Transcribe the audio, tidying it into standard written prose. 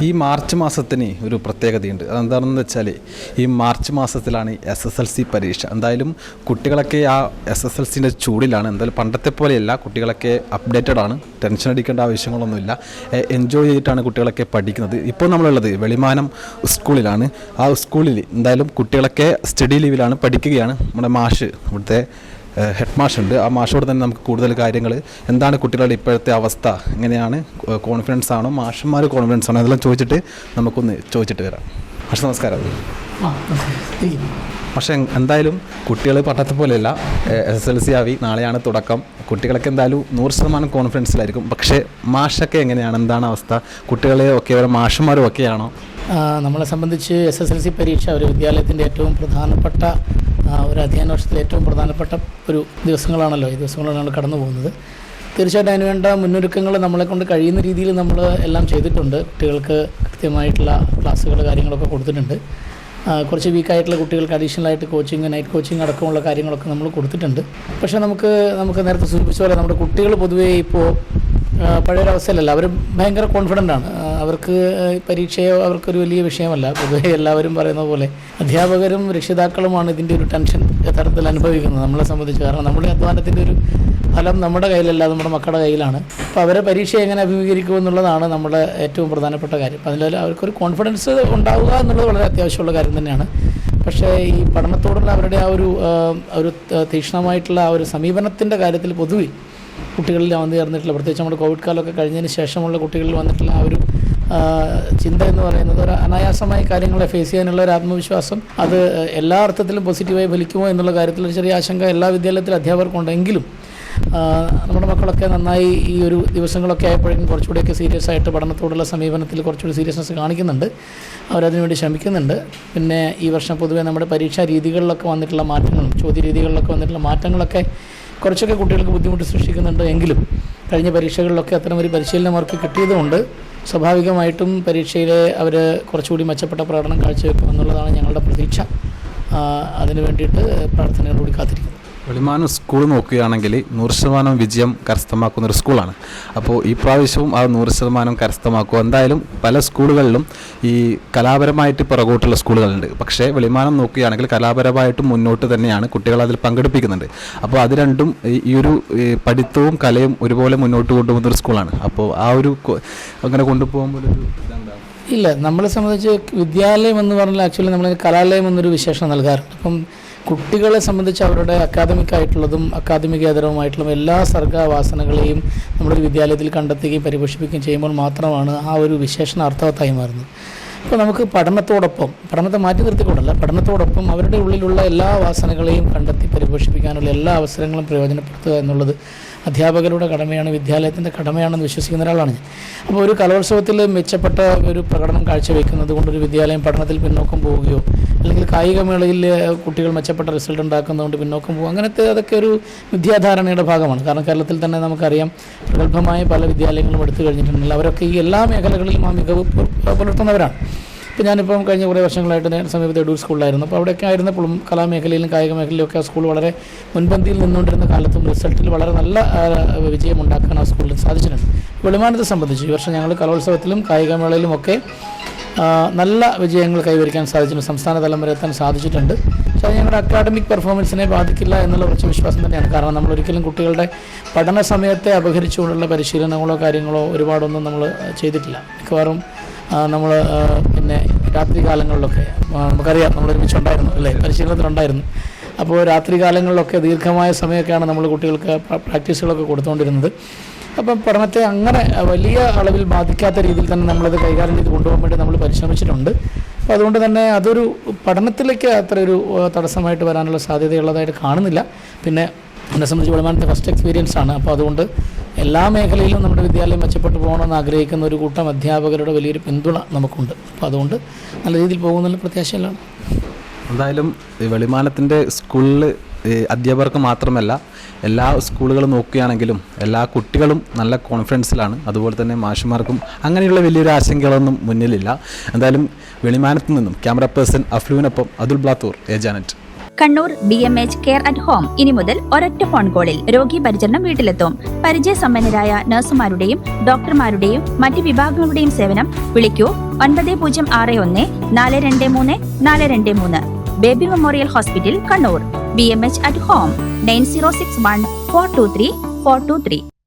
ഈ മാർച്ച് മാസത്തിന് ഒരു പ്രത്യേകതയുണ്ട്. അതെന്താണെന്ന് വെച്ചാൽ ഈ മാർച്ച് മാസത്തിലാണ് SSLC പരീക്ഷ. എന്തായാലും കുട്ടികളൊക്കെ ആ SSLCൻ്റെ ചൂടിലാണ്. എന്തായാലും പണ്ടത്തെ പോലെയല്ല, കുട്ടികളൊക്കെ അപ്ഡേറ്റഡ് ആണ്, ടെൻഷൻ അടിക്കേണ്ട ആവശ്യങ്ങളൊന്നുമില്ല, എൻജോയ് ചെയ്തിട്ടാണ് കുട്ടികളൊക്കെ പഠിക്കുന്നത്. ഇപ്പോൾ നമ്മളുള്ളത് വെളിമാനം സ്കൂളിലാണ്. ആ സ്കൂളിൽ എന്തായാലും കുട്ടികളൊക്കെ സ്റ്റഡി ലീവിലാണ്, പഠിക്കുകയാണ്. നമ്മുടെ മാഷ്, ഇവിടുത്തെ ഹെഡ് മാഷുണ്ട്. ആ മാഷോട് തന്നെ നമുക്ക് കൂടുതൽ കാര്യങ്ങൾ, എന്താണ് കുട്ടികളുടെ ഇപ്പോഴത്തെ അവസ്ഥ, എങ്ങനെയാണ്, കോൺഫിഡൻസ് ആണോ, മാഷന്മാർ കോൺഫിഡൻസ് ആണോ, അതെല്ലാം ചോദിച്ചിട്ട് നമുക്കൊന്ന് ചോദിച്ചിട്ട് വരാം. മാഷ് നമസ്കാരം. പക്ഷേ എന്തായാലും കുട്ടികൾ പണ്ടത്തെ പോലെയല്ല, SSLC ആവി, നാളെയാണ് തുടക്കം. കുട്ടികളൊക്കെ എന്തായാലും 100% കോൺഫിഡൻസിലായിരിക്കും. പക്ഷേ മാഷൊക്കെ എങ്ങനെയാണ്, എന്താണ് അവസ്ഥ? കുട്ടികളെ ഒക്കെ മാഷന്മാരും ഒക്കെയാണോ? നമ്മളെ സംബന്ധിച്ച് SSLC പരീക്ഷ ഒരു വിദ്യാലയത്തിൻ്റെ ഏറ്റവും പ്രധാനപ്പെട്ട ഒരു അധ്യയന വർഷത്തിലെ ഏറ്റവും പ്രധാനപ്പെട്ട ഒരു ദിവസങ്ങളാണല്ലോ. ഈ ദിവസങ്ങളാണ് നമ്മൾ കടന്നു പോകുന്നത്. തീർച്ചയായിട്ടും അതിനുവേണ്ട മുന്നൊരുക്കങ്ങൾ നമ്മളെ കൊണ്ട് കഴിയുന്ന രീതിയിൽ നമ്മൾ എല്ലാം ചെയ്തിട്ടുണ്ട്. കുട്ടികൾക്ക് കൃത്യമായിട്ടുള്ള ക്ലാസ്സുകൾ കാര്യങ്ങളൊക്കെ കൊടുത്തിട്ടുണ്ട്. കുറച്ച് വീക്കായിട്ടുള്ള കുട്ടികൾക്ക് അഡീഷണലായിട്ട് കോച്ചിങ്, നൈറ്റ് കോച്ചിങ് അടക്കമുള്ള കാര്യങ്ങളൊക്കെ നമ്മൾ കൊടുത്തിട്ടുണ്ട്. പക്ഷേ നമുക്ക് നേരത്തെ സൂചിപ്പിച്ച പോലെ നമ്മുടെ കുട്ടികൾ പൊതുവേ ഇപ്പോൾ പഴയൊരവസ്ഥയിലല്ല. അവർ ഭയങ്കര കോൺഫിഡൻ്റ് ആണ്. അവർക്ക് പരീക്ഷയോ അവർക്കൊരു വലിയ വിഷയമല്ല. പൊതുവേ എല്ലാവരും പറയുന്ന പോലെ അധ്യാപകരും രക്ഷിതാക്കളുമാണ് ഇതിൻ്റെ ഒരു ടെൻഷൻ യഥാർത്ഥത്തിൽ അനുഭവിക്കുന്നത് നമ്മളെ സംബന്ധിച്ച്. കാരണം നമ്മുടെ അധ്വാനത്തിൻ്റെ ഒരു ഫലം നമ്മുടെ കയ്യിലല്ല, നമ്മുടെ മക്കളുടെ കയ്യിലാണ്. അപ്പോൾ അവരെ പരീക്ഷ എങ്ങനെ അഭിമുഖീകരിക്കുമെന്നുള്ളതാണ് നമ്മുടെ ഏറ്റവും പ്രധാനപ്പെട്ട കാര്യം. അപ്പോൾ അതിൽ അവർക്കൊരു കോൺഫിഡൻസ് ഉണ്ടാവുക എന്നുള്ളത് വളരെ അത്യാവശ്യമുള്ള കാര്യം തന്നെയാണ്. പക്ഷേ ഈ പഠനത്തോടുള്ള അവരുടെ ആ ഒരു തീക്ഷ്ണമായിട്ടുള്ള ആ ഒരു സമീപനത്തിൻ്റെ കാര്യത്തിൽ പൊതുവെ കുട്ടികളിൽ വന്നു ചേർന്നിട്ടുള്ള, പ്രത്യേകിച്ച് നമ്മുടെ കോവിഡ് കാലമൊക്കെ കഴിഞ്ഞതിന് ശേഷമുള്ള കുട്ടികളിൽ വന്നിട്ടുള്ള ആ ഒരു ചിന്ത എന്ന് പറയുന്നത്, ഒരു അനായാസമായ കാര്യങ്ങളെ ഫേസ് ചെയ്യാനുള്ള ഒരു ആത്മവിശ്വാസം, അത് എല്ലാ അർത്ഥത്തിലും പോസിറ്റീവായി ഫലിക്കുമോ എന്നുള്ള കാര്യത്തിൽ ഒരു ചെറിയ ആശങ്ക എല്ലാ വിദ്യാലയത്തിലും അധ്യാപകർക്കുണ്ടെങ്കിലും നമ്മുടെ മക്കളൊക്കെ നന്നായി ഈ ഒരു ദിവസങ്ങളൊക്കെ ആയപ്പോഴേക്കും കുറച്ചുകൂടിയൊക്കെ സീരിയസ് ആയിട്ട് പഠനത്തോടുള്ള സമീപനത്തിൽ കുറച്ചുകൂടി സീരിയസ്നെസ് കാണിക്കുന്നുണ്ട്. അവരതിനുവേണ്ടി ശ്രമിക്കുന്നുണ്ട്. പിന്നെ ഈ വർഷം പൊതുവേ നമ്മുടെ പരീക്ഷാ രീതികളിലൊക്കെ വന്നിട്ടുള്ള മാറ്റങ്ങളും ചോദ്യ രീതികളിലൊക്കെ വന്നിട്ടുള്ള മാറ്റങ്ങളൊക്കെ കുറച്ചൊക്കെ കുട്ടികൾക്ക് ബുദ്ധിമുട്ട് സൃഷ്ടിക്കുന്നുണ്ട്. എങ്കിലും കഴിഞ്ഞ പരീക്ഷകളിലൊക്കെ അത്തരം ഒരു പരിശീലനം അവർക്ക് കിട്ടിയതുകൊണ്ട് സ്വാഭാവികമായിട്ടും പരീക്ഷയിൽ അവർ കുറച്ചുകൂടി മെച്ചപ്പെട്ട പ്രകടനം കാഴ്ചവെക്കും എന്നുള്ളതാണ് ഞങ്ങളുടെ പ്രതീക്ഷ. അതിനു വേണ്ടിയിട്ട് പ്രാർത്ഥനകളോട് കാത്തിരിക്കുന്നു. വെളിമാനം സ്കൂൾ നോക്കുകയാണെങ്കിൽ 100% വിജയം കരസ്ഥമാക്കുന്നൊരു സ്കൂളാണ്. അപ്പോൾ ഈ പ്രാവശ്യവും ആ 100% കരസ്ഥമാക്കുക. എന്തായാലും പല സ്കൂളുകളിലും ഈ കലാപരമായിട്ട് പുറകോട്ടുള്ള സ്കൂളുകളുണ്ട്. പക്ഷേ വെളിമാനം നോക്കുകയാണെങ്കിൽ കലാപരമായിട്ടും മുന്നോട്ട് തന്നെയാണ്, കുട്ടികൾ അതിൽ പങ്കെടുപ്പിക്കുന്നുണ്ട്. അപ്പോൾ അത് രണ്ടും ഈ ഒരു പഠിത്തവും കലയും ഒരുപോലെ മുന്നോട്ട് കൊണ്ടുപോകുന്നൊരു സ്കൂളാണ്. അപ്പോൾ ആ ഒരു അങ്ങനെ കൊണ്ടുപോകുമ്പോൾ ഒരു ഇല്ല, നമ്മളെ സംബന്ധിച്ച് വിദ്യാലയം എന്ന് പറഞ്ഞാൽ ആക്ച്വലി നമ്മൾ കലാലയം എന്നൊരു വിശേഷണം നൽകാറുണ്ട്. അപ്പം കുട്ടികളെ സംബന്ധിച്ച് അവരുടെ അക്കാദമിക്കായിട്ടുള്ളതും അക്കാദമികേതരവുമായിട്ടുള്ള എല്ലാ സർഗവാസനകളെയും നമ്മളൊരു വിദ്യാലയത്തിൽ കണ്ടെത്തുകയും പരിപോഷിപ്പിക്കുകയും ചെയ്യുമ്പോൾ മാത്രമാണ് ആ ഒരു വിശേഷണം അർത്ഥവത്തായി മാറുന്നത്. അപ്പോൾ നമുക്ക് പഠനത്തെ മാറ്റി നിർത്തിക്കൊണ്ടല്ല, പഠനത്തോടൊപ്പം അവരുടെ ഉള്ളിലുള്ള എല്ലാ വാസനകളെയും കണ്ടെത്തി പരിപോഷിപ്പിക്കാനുള്ള എല്ലാ അവസരങ്ങളും പ്രയോജനപ്പെടുത്തുക എന്നുള്ളത് അധ്യാപകരുടെ കടമയാണ്, വിദ്യാലയത്തിൻ്റെ കടമയാണെന്ന് വിശ്വസിക്കുന്ന ഒരാളാണ് ഞാൻ. അപ്പോൾ ഒരു കലോത്സവത്തിൽ മെച്ചപ്പെട്ട ഒരു പ്രകടനം കാഴ്ചവെക്കുന്നത് കൊണ്ടൊരു വിദ്യാലയം പഠനത്തിൽ പിന്നോക്കം പോവുകയോ, അല്ലെങ്കിൽ കായികമേളയിൽ കുട്ടികൾ മെച്ചപ്പെട്ട റിസൾട്ട് ഉണ്ടാക്കുന്നതുകൊണ്ട് പിന്നോക്കം പോകും, അങ്ങനത്തെ അതൊക്കെ ഒരു വിദ്യാധാരണയുടെ ഭാഗമാണ്. കാരണം കേരളത്തിൽ തന്നെ നമുക്കറിയാം പ്രഗത്ഭമായ പല വിദ്യാലയങ്ങളും എടുത്തു കഴിഞ്ഞിട്ടുണ്ടെങ്കിൽ അവരൊക്കെ ഈ എല്ലാ മേഖലകളിലും ആ മികവ് പുലർത്തുന്നവരാണ്. ഇപ്പോൾ ഞാനിപ്പം കഴിഞ്ഞ കുറേ വർഷങ്ങളായിട്ട് സമീപത്തെ എഡൂർ സ്കൂളിലായിരുന്നു. അപ്പോൾ അവിടെയൊക്കെ ആയിരുന്നപ്പോഴും കലാമേഖലയിലും കായിക മേഖലയിലൊക്കെ ആ സ്കൂൾ വളരെ മുൻപന്തിയിൽ നിന്നുകൊണ്ടിരുന്ന കാലത്തും റിസൾട്ടിൽ വളരെ നല്ല വിജയം ഉണ്ടാക്കാൻ ആ സ്കൂളിൽ സാധിച്ചിട്ടുണ്ട്. വെളിമാനത്തെ സംബന്ധിച്ച് ഈ വർഷം ഞങ്ങൾ കലോത്സവത്തിലും കായികമേളയിലും ഒക്കെ നല്ല വിജയങ്ങൾ കൈവരിക്കാൻ സാധിച്ചിട്ടുണ്ട്, സംസ്ഥാന തലം വരെ എത്താൻ സാധിച്ചിട്ടുണ്ട്. പക്ഷേ അത് ഞങ്ങളുടെ അക്കാഡമിക് പെർഫോമൻസിനെ ബാധിക്കില്ല എന്നുള്ള കുറച്ച് വിശ്വാസം തന്നെയാണ്. കാരണം നമ്മൾ ഒരിക്കലും കുട്ടികളുടെ പഠന സമയത്തെ അപഹരിച്ചുകൊണ്ടുള്ള പരിശീലനങ്ങളോ കാര്യങ്ങളോ ഒരുപാടൊന്നും നമ്മൾ ചെയ്തിട്ടില്ല. മിക്കവാറും നമ്മൾ പിന്നെ രാത്രി കാലങ്ങളിലൊക്കെ നമുക്കറിയാം, നമ്മൾ ഒരുമിച്ചുണ്ടായിരുന്നു അല്ലേ, പരിശീലനത്തിലുണ്ടായിരുന്നു. അപ്പോൾ രാത്രി കാലങ്ങളിലൊക്കെ ദീർഘമായ സമയമൊക്കെയാണ് നമ്മൾ കുട്ടികൾക്ക് പ്രാക്ടീസുകളൊക്കെ കൊടുത്തുകൊണ്ടിരുന്നത്. അപ്പം പഠനത്തെ അങ്ങനെ വലിയ അളവിൽ ബാധിക്കാത്ത രീതിയിൽ തന്നെ നമ്മളത് കൈകാര്യം ചെയ്ത് കൊണ്ടുപോകാൻ വേണ്ടി നമ്മൾ പരിശ്രമിച്ചിട്ടുണ്ട്. അപ്പോൾ അതുകൊണ്ട് തന്നെ അതൊരു പഠനത്തിലേക്ക് അത്ര ഒരു തടസ്സമായിട്ട് വരാനുള്ള സാധ്യതയുള്ളതായിട്ട് കാണുന്നില്ല. പിന്നെ എന്നെ സംബന്ധിച്ച് വെളിമാനത്തെ ഫസ്റ്റ് എക്സ്പീരിയൻസ് ആണ്. അപ്പോൾ അതുകൊണ്ട് എല്ലാ മേഖലയിലും നമ്മുടെ വിദ്യാലയം മെച്ചപ്പെട്ടു പോകണമെന്ന് ആഗ്രഹിക്കുന്ന ഒരു കൂട്ടം അധ്യാപകരുടെ വലിയൊരു പിന്തുണ നമുക്കുണ്ട്. അപ്പോൾ അതുകൊണ്ട് നല്ല രീതിയിൽ പോകുന്നുള്ള പ്രത്യാശയിലാണ്. എന്തായാലും വെളിമാനത്തിൻ്റെ സ്കൂളിൽ അധ്യാപകർക്ക് മാത്രമല്ല, എല്ലാ സ്കൂളുകളും നോക്കുകയാണെങ്കിലും എല്ലാ കുട്ടികളും നല്ല കോൺഫിഡൻസിലാണ്. അതുപോലെ തന്നെ മാഷുമാർക്കും അങ്ങനെയുള്ള വലിയൊരു ആശങ്കകളൊന്നും മുന്നിലില്ല. എന്തായാലും വെളിമാനത്തു നിന്നും ക്യാമറ പേഴ്സൺ അഫ്ലുവിനൊപ്പം അതുൽ ബ്ലാത്തൂർ, ഏജാനറ്റ്. Kannur BMH care at home ഇനി മുതൽ ഒരൊറ്റ ഫോൺ കോളിൽ രോഗി പരിചരണം വീട്ടിലെത്തും. പരിചയസമ്പന്നരായ നഴ്സുമാരുടെയും ഡോക്ടർമാരുടെയും മറ്റ് വിഭാഗങ്ങളുടെയും സേവനം വിളിക്കൂ 9061423423. Baby memorial hospital, Kannur. BMH at Home 9061 423 423.